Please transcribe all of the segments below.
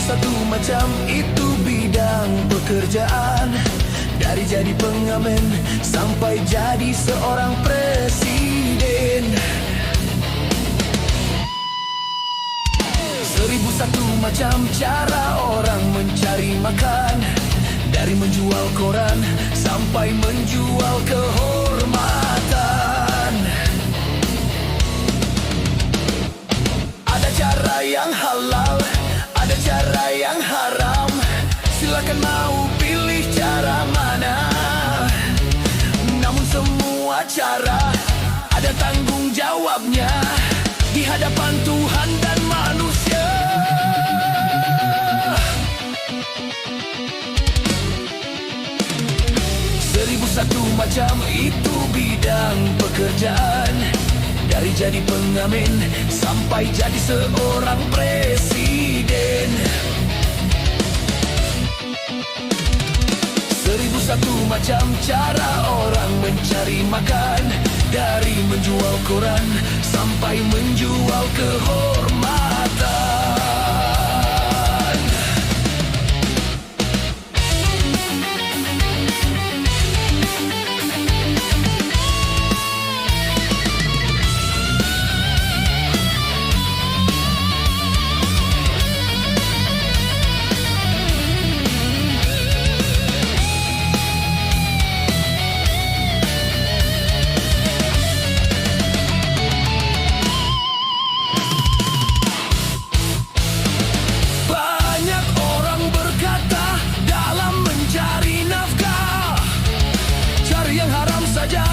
Satu macam itu bidang pekerjaan, dari jadi pengamen sampai jadi seorang presiden. 1001 macam cara orang mencari makan, dari menjual koran sampai menjual kehormatan. Ada cara yang halal, ada cara yang haram. Silakan mau pilih cara mana. Namun semua cara ada tanggung jawabnya di hadapan Tuhan dan manusia. Satu macam itu bidang pekerjaan, dari jadi pengamen sampai jadi seorang presiden. 1001 macam cara orang mencari makan, dari menjual koran sampai menjual kehormatan.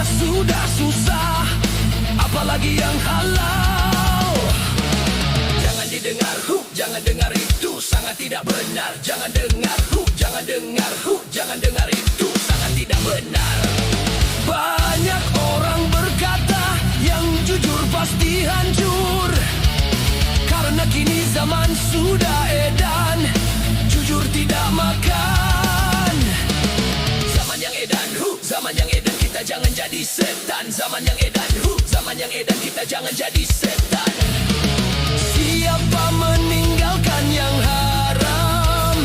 Sudah susah, apalagi yang halal. Jangan didengar, jangan dengar itu, sangat tidak benar. Jangan dengar, jangan dengar, jangan dengar itu, sangat tidak benar. Banyak orang berkata yang jujur pasti hancur, karena kini zaman sudah edan, jujur tidak makan. Zaman yang edan, zaman yang edan, kita jangan jadi setan. Zaman yang edan, zaman yang edan, kita jangan jadi setan. Siapa meninggalkan yang haram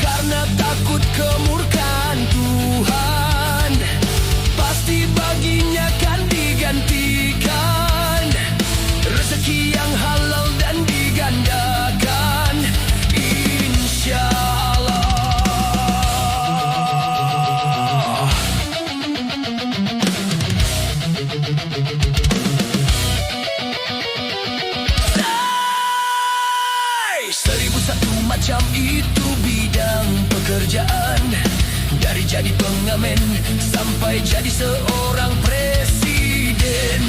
karena takut kemurkaan Tuhan, pasti baginya kan digantikan rezeki yang halal dan digandakan, insya Allah. Macam itu bidang pekerjaan, dari jadi pengamen sampai jadi seorang presiden.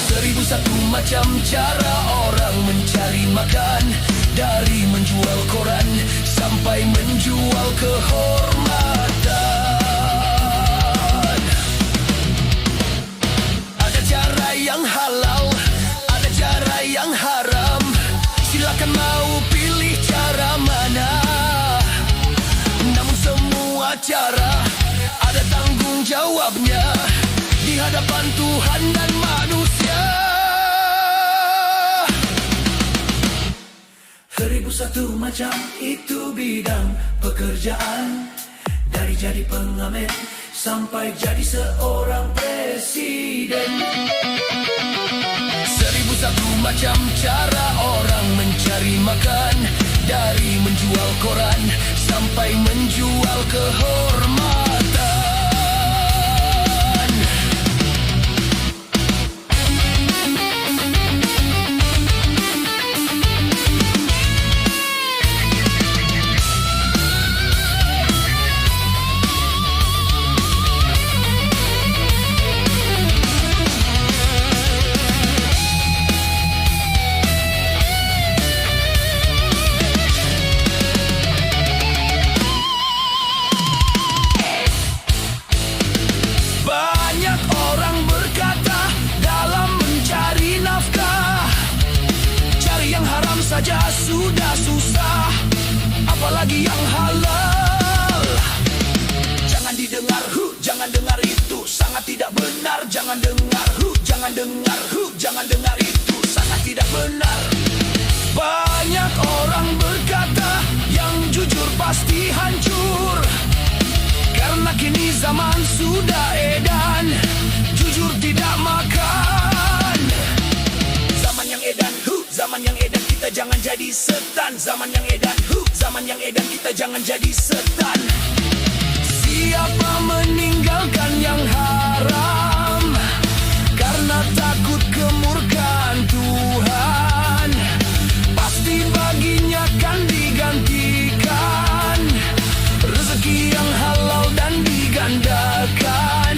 1001 macam cara orang mencari makan, dari menjual koran sampai menjual kehormatan. Ada cara yang halal, ada cara yang haram. Silakan mau pilih cara mana. Namun semua cara ada tanggung jawabnya di hadapan Tuhan dan manusia. 1001 macam itu bidang pekerjaan, dari jadi pengamen sampai jadi seorang presiden. 1001 macam cara orang mencari makan, dari menjual koran sampai menjual kehormatan. saja sudah susah, apalagi yang halal. Jangan didengar, jangan dengar itu, sangat tidak benar. Jangan dengar, jangan dengar, jangan dengar itu, sangat tidak benar. Banyak orang berkata yang jujur pasti hancur, karena kini zaman sudah edan, jujur tidak makan. Zaman yang edan, zaman yang edan, kita jangan jadi setan. Zaman yang edan, zaman yang edan, kita jangan jadi setan. Siapa meninggalkan yang haram karena takut kemurkaan Tuhan, pasti baginya kan digantikan rezeki yang halal dan digandakan.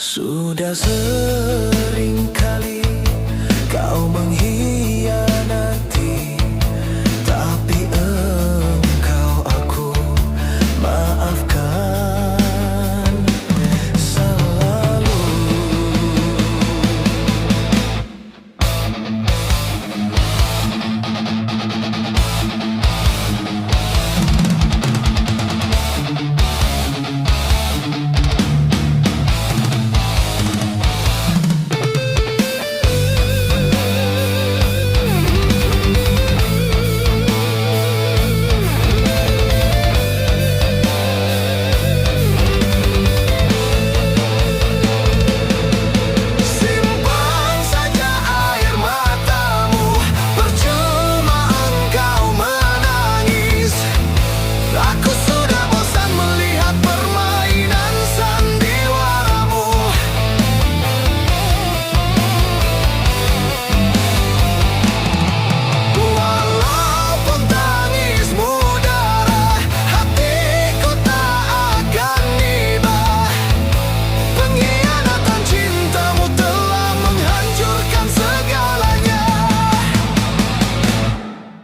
Sudah sering kali kau mengkhianati, tapi engkau aku maafkan selalu.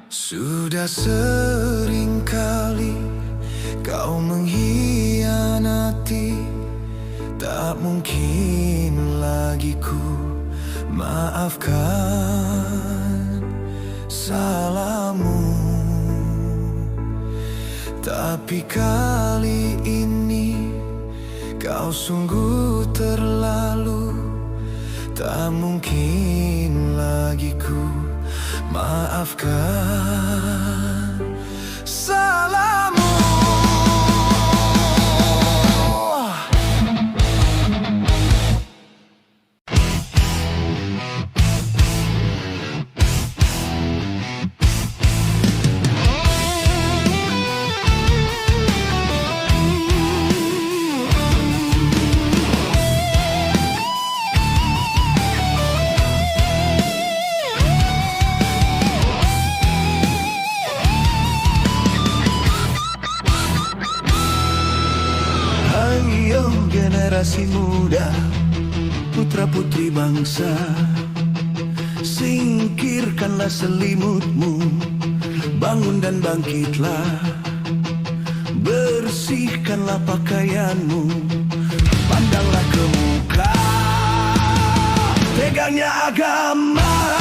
Sudah sering kali kau mengkhianati, tak mungkin lagi ku maafkan salahmu. Tapi kali ini kau sungguh terlalu, tak mungkin lagi ku maafkan salahmu. generasi muda, putra-putri bangsa, singkirkanlah selimutmu, bangun dan bangkitlah, bersihkanlah pakaianmu, pandanglah ke muka. Pegangnya agama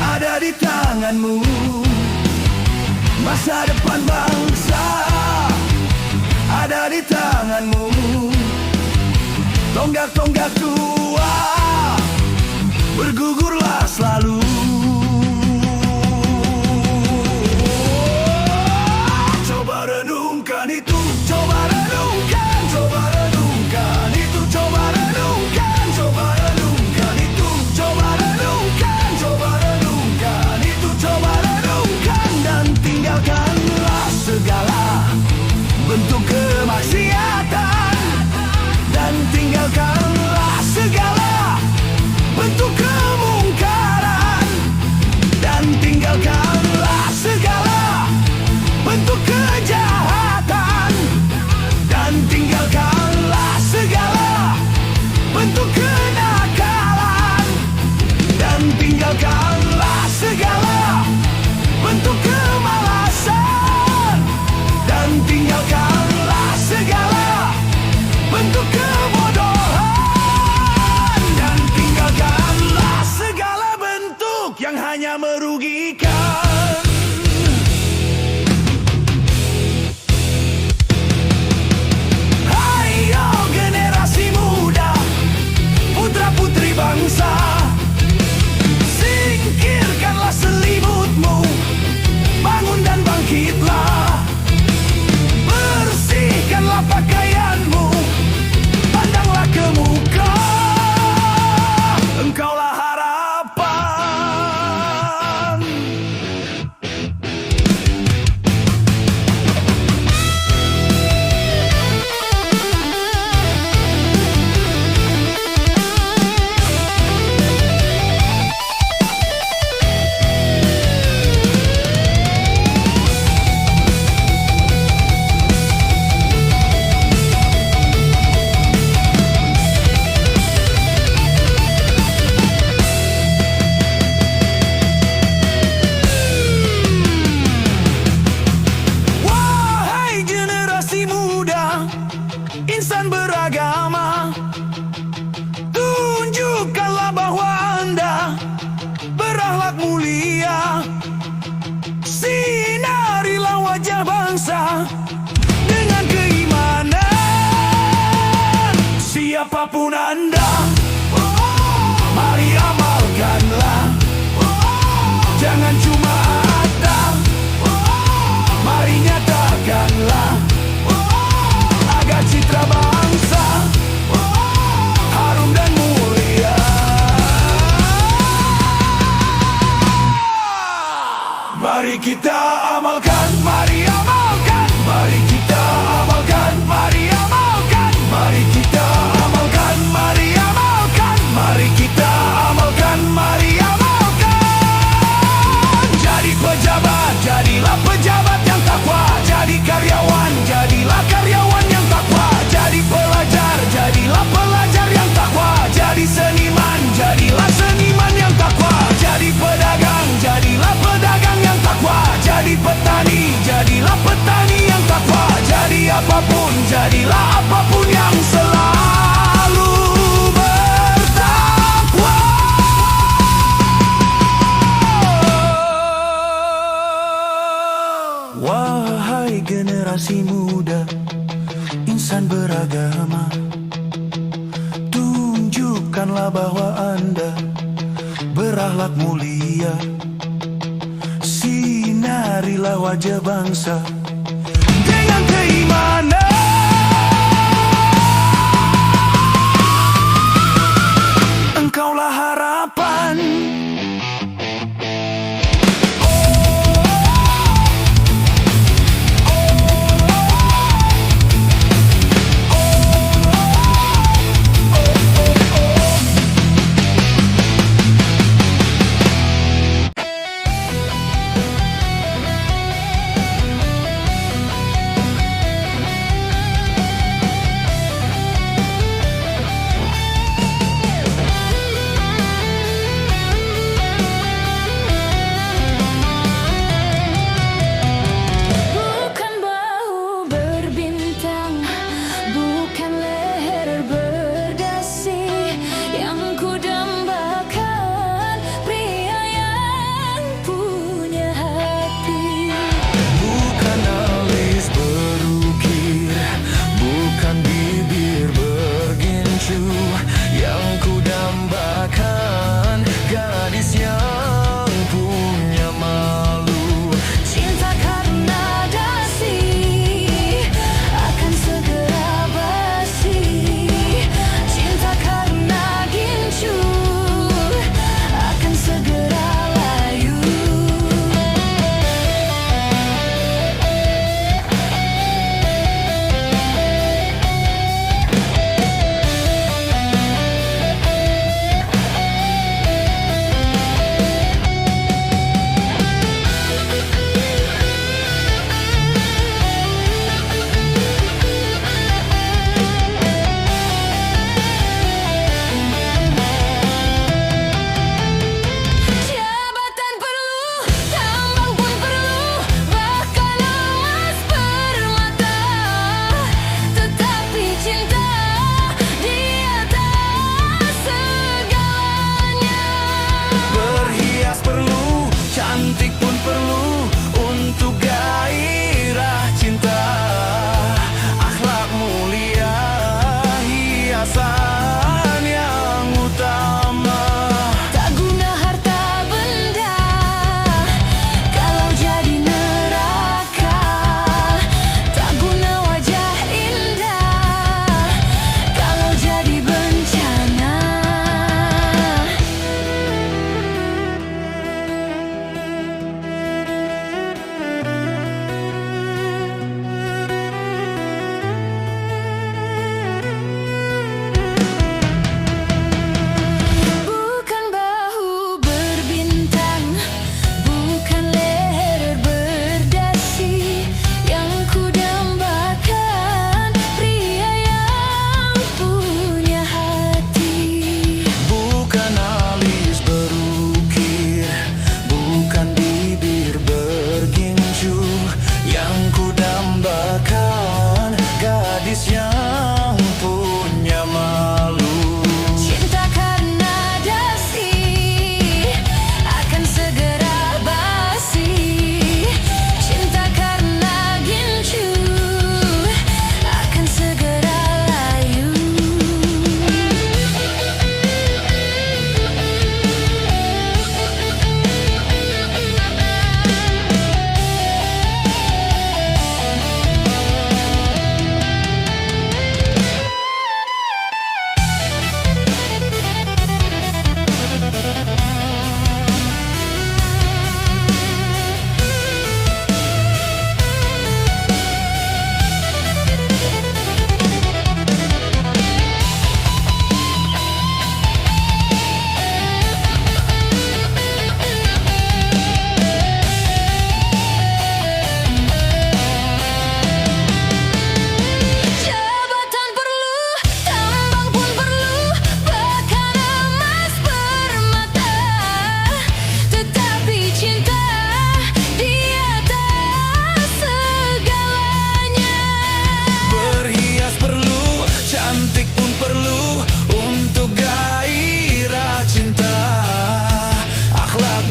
ada di tanganmu, masa depan bangsa ada di tanganmu. Tonggak-tonggak tua bergugurlah selalu. Coba renungkan itu, coba renungkan, coba renungkan itu, coba renungkan, coba renungkan itu, coba renungkan, coba renungkan itu, coba renungkan dan tinggalkanlah segala bentuk kemaksiatan, dan tinggalkanlah segala bentuk kemungkaran, dan tinggalkanlah segala bentuk kejahatan, dan tinggalkanlah segala bentuk kenakalan, dan tinggalkanlah segala bentuk kemalasan, dan tinggalkanlah segala bentuk kebodohan, dan tinggalkanlah segala bentuk yang hanya merugikan. Ayo generasi muda, putra-putri bangsa, singkirkanlah selimutmu, bangun dan bangkitlah, bersihkanlah pakaianmu, pandanglah ke muka. Engkaulah harapan. Wahai generasi muda, insan beragama, tunjukkanlah bahwa Anda berakhlak mulia. Sinarilah wajah bangsa dengan keimanan. Siapapun Anda, mari amalkanlah. Jangan cuma ada, mari nyatakanlah, agar citra bangsa harum dan mulia. Mari kita amalkan, mari amalkan, mari kita amalkan, mari amalkan, mari kita amalkan, mari amalkan, mari kita amalkan, mari amalkan. Jadi pejabat, jadilah pejabat yang takwa. Jadi karyawan, jadilah karyawan yang takwa. Jadi pelajar, jadilah pelajar yang takwa. Jadi seniman, jadilah seniman yang takwa. Jadi pedagang, jadilah pedagang yang takwa. Jadi petani, jadilah petani yang takwa. Jadi apapun, jadilah apapun yang selalu bertakwa. Wahai generasi muda, insan beragama, tunjukkanlah bahwa Anda berakhlak mulia. Sinarilah wajah bangsa dengan keimanan. Engkaulah harapan.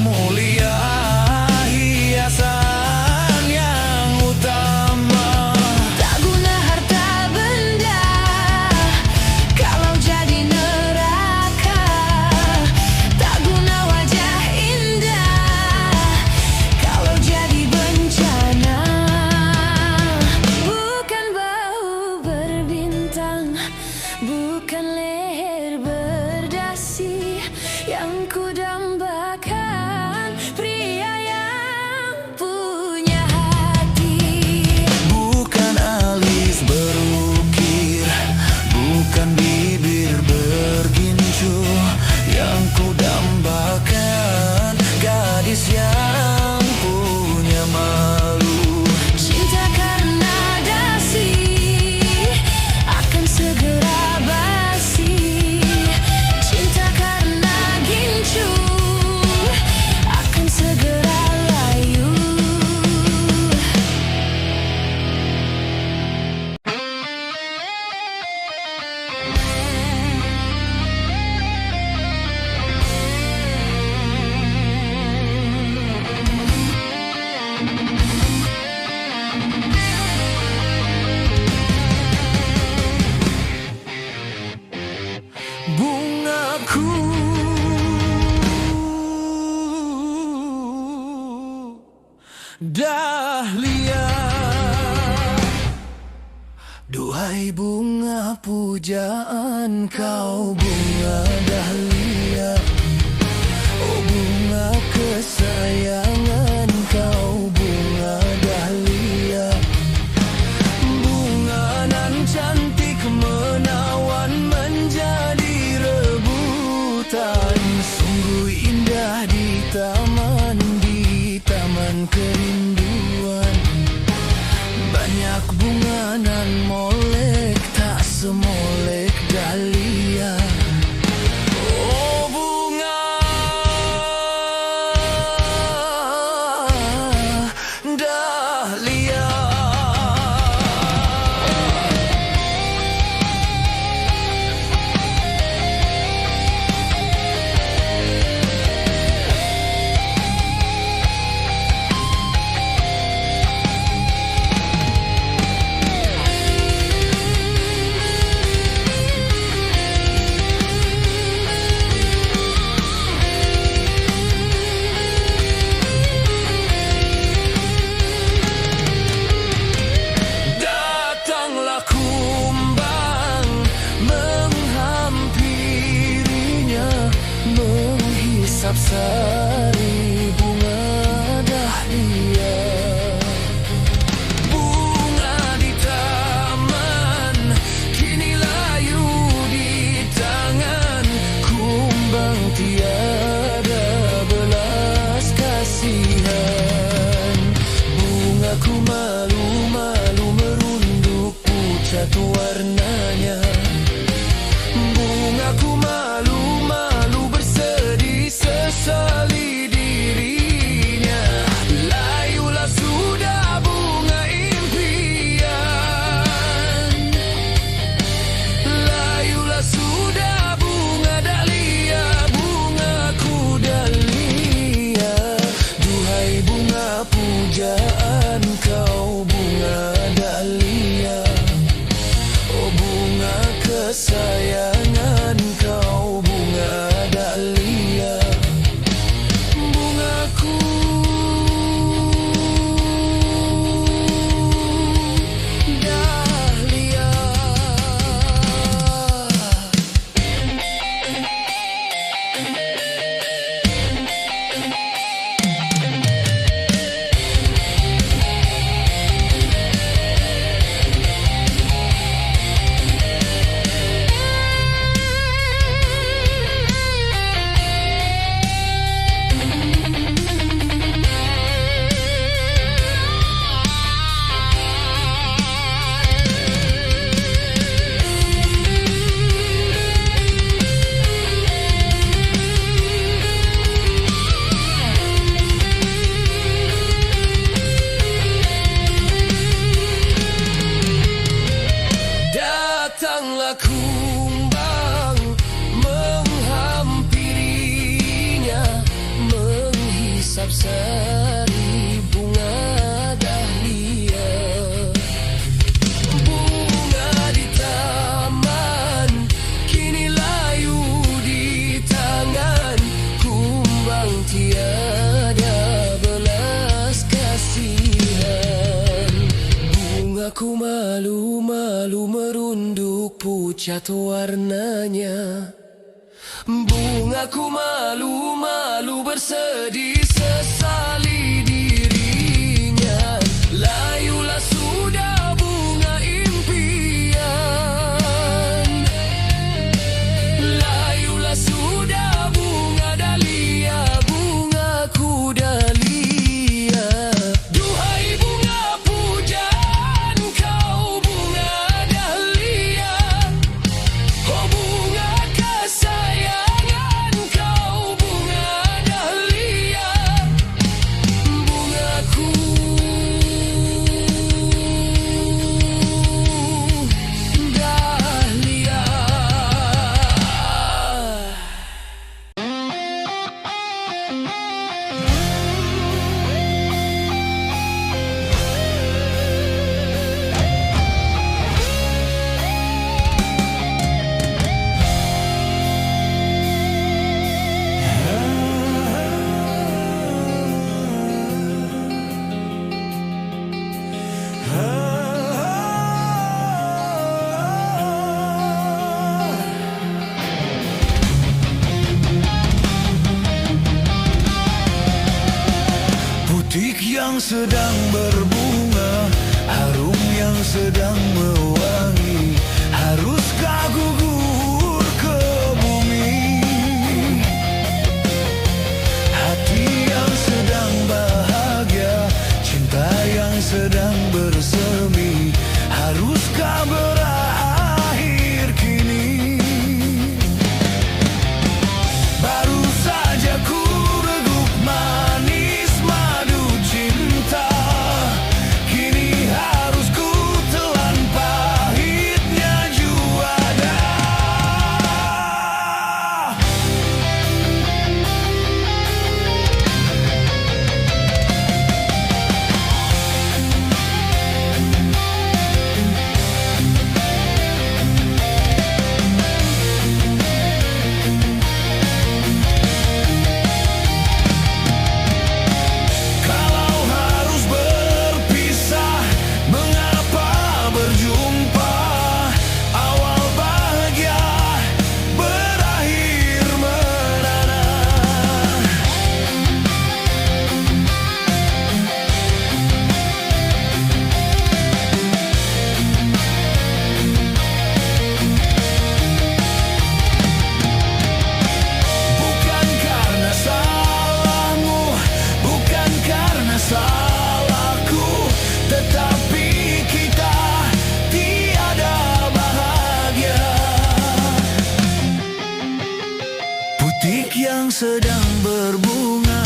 mulia, hiasan yang utama. Tak guna harta benda kalau jadi neraka. Tak guna wajah indah kalau jadi bencana. Bukan bau berbintang, bukan leher berdasi yang kudambakan, pria yang punya hati. Bukan alis berukir, bukan bibir bergincu yang kudambakan, gadis yang punya malu. Cinta karena dasi akan segera basi. Cinta karena gincu akan segera layu. Bungaku, dahlia, duhai bunga pujaan kau, bunga dahlia. Oh bunga kesayangan kau, bunga dahlia. Bunga nan cantik menawan menjadi rebutan. Sungguh indah di taman kerinduan. Banyak bunga nan molek, tak semolek dahlia. Oh bunga dahlia. sari bunga dahlia. Bunga di taman kini layu di tangan, kumbang tiada belas kasihan. Bungaku malu-malu merunduk pucat warnanya. Bungaku malu-malu bersedih sesali dirinya. Layulah sudah bunga impian, layulah sudah bunga dahlia, bungaku dahlia. Duhai bunga pujaan, kau bunga dahlia. Oh bunga kesayangan, kau bunga dahlia. Bungaku dahlia. Butik yang sedang berbunga, harum yang sedang mewangi, haruskah gugur ke bumi? Hati yang sedang bahagia, cinta yang sedang bersemi, haruskah berakhir kini? Baru saja ku reguk manis madu cinta, kini harus ku telan pahitnya juada. Kalau harus berpisah, mengapa berjumpa? Awal bahagia, berakhir menana. Bukan karena salahmu, bukan karena salahku, tetapi kita tiada bahagia. Butik yang sedang berbunga,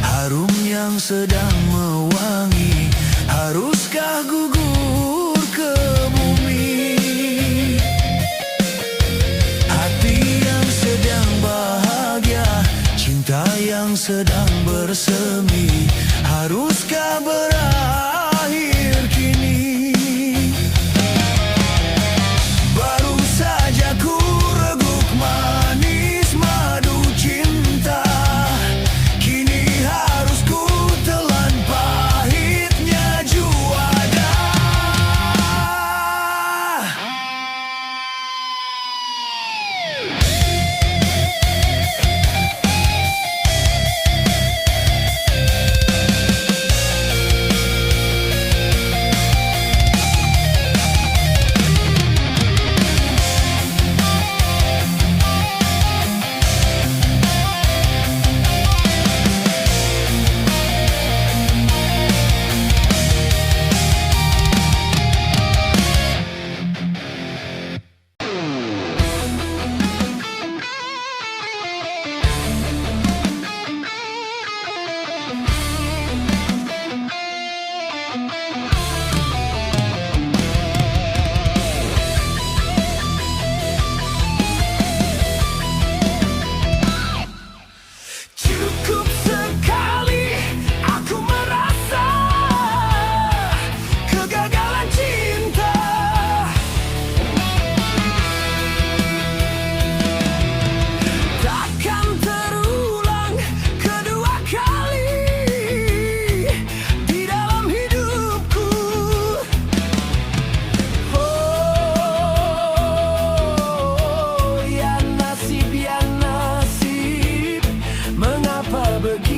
harum yang sedang mewangi, haruskah gugur ke bumi? Hati yang sedang bahagia, cinta yang sedang bersemi, haruskah berakhir kini? Baru saja ku reguk manis madu cinta, kini harus ku telan pahitnya juada.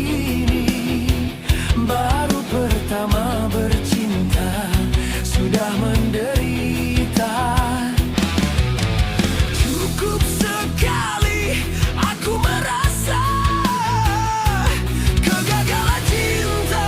ini baru pertama bercinta sudah menderita. Cukup sekali aku merasa kegagalan cinta.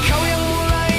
Kau yang mulai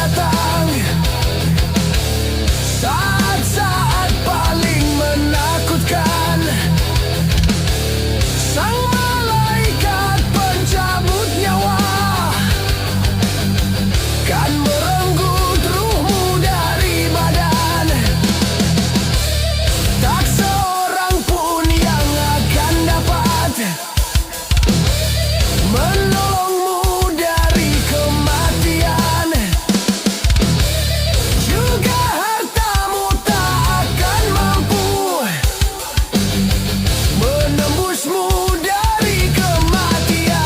datang. Saat-saat paling menakutkan, sang malaikat pencabut nyawa kan merenggut ruhmu dari badan. Tak seorang pun yang akan dapat menolongmu dari kematian. Juga hartamu tak akan mampu menembusmu dari kematian.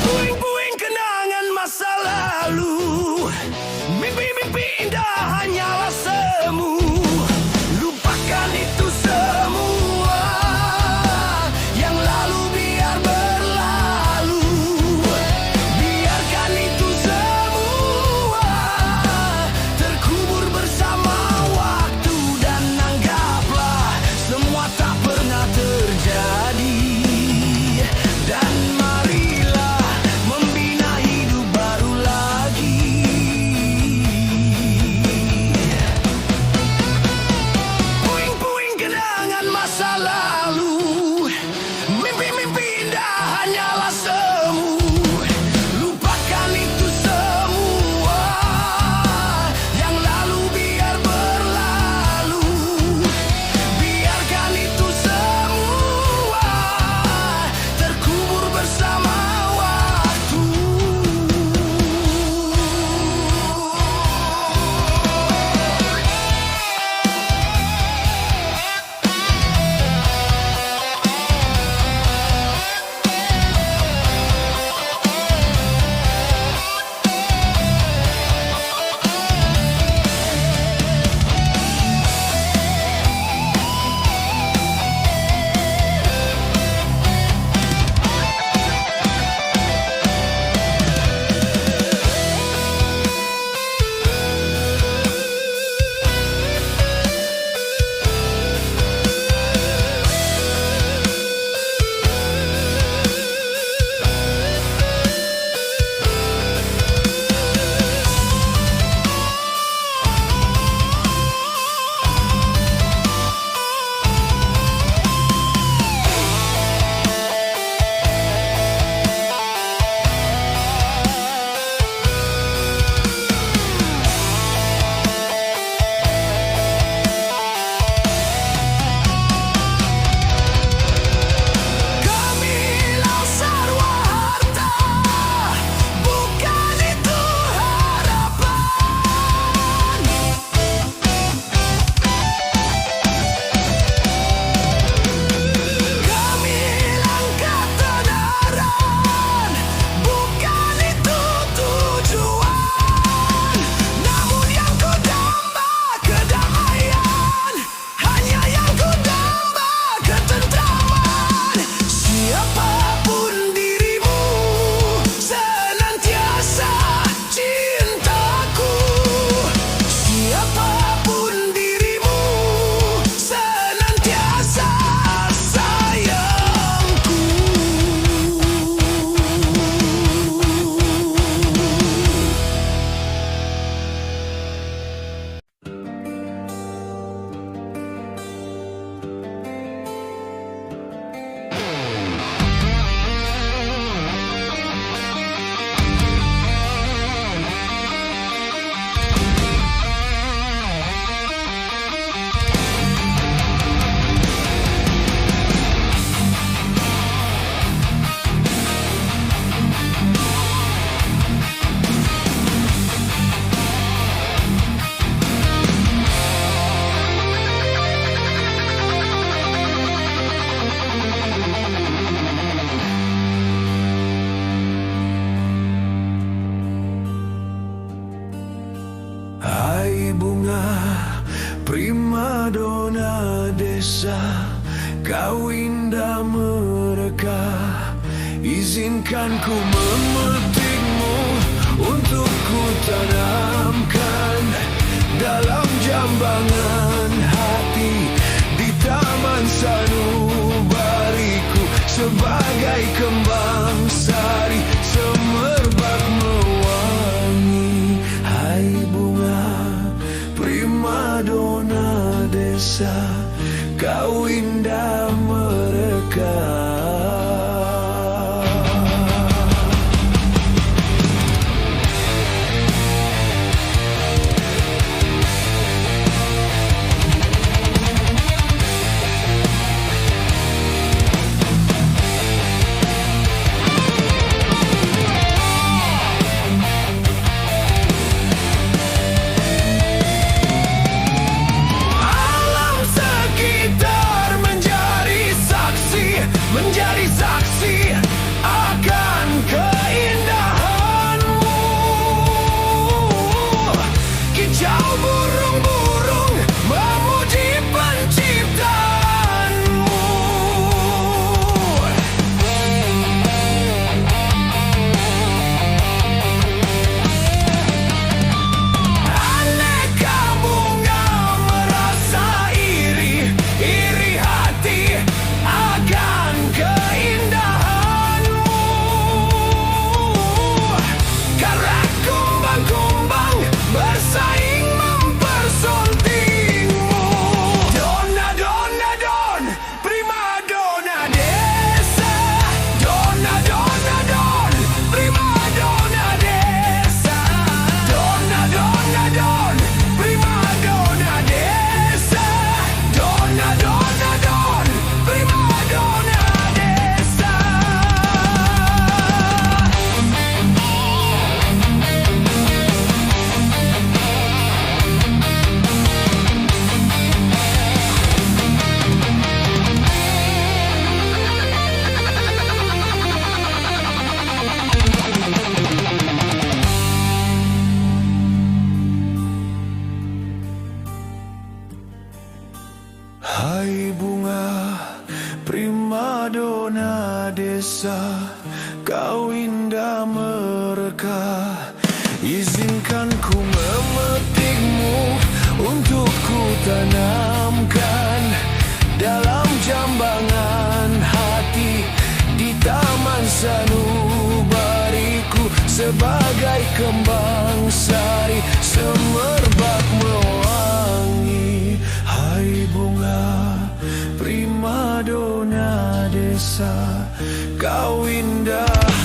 Puing-puing kenangan masa lalu, mimpi-mimpi indah hanyalah semu. Lupakan itu semua, yang lalu biar berlalu. Biarkan itu semua terkubur bersama waktu, dan anggaplah semua tak pernah terjadi. Dan marilah membina hidup baru lagi. Puing-puing kenangan masa lalu, mimpi-mimpi indah hanyalah semu. Lupakan itu semua, yang lalu biar berlalu. Biarkan itu semua terkubur bersama waktu. Izinkan ku memetikmu untuk ku tanamkan dalam jambangan hati di taman sanubariku sebagai kembang sari semerbak mewangi. Hai bunga primadona desa, kau indah mereka. Menjadi saksi akan keindahanmu. Kicau burung-burung memuji penciptaanmu. Aneka bunga merasa iri, iri hati akan keindahanmu. Karena kumbang-kumbang bersaing mempersuntingmu. Dona, dona, don, primadona desa. Dona, dona, don, primadona desa. Dona, dona, don, primadona desa. Dona, dona, don, primadona desa. Hai bunga primadona desa, kau indah mereka. Izinkan ku memetikmu untuk ku tanamkan dalam jambangan hati di taman sanubariku sebagai kembang sari semerbak mewangi. Hai bunga primadona desa, kau indah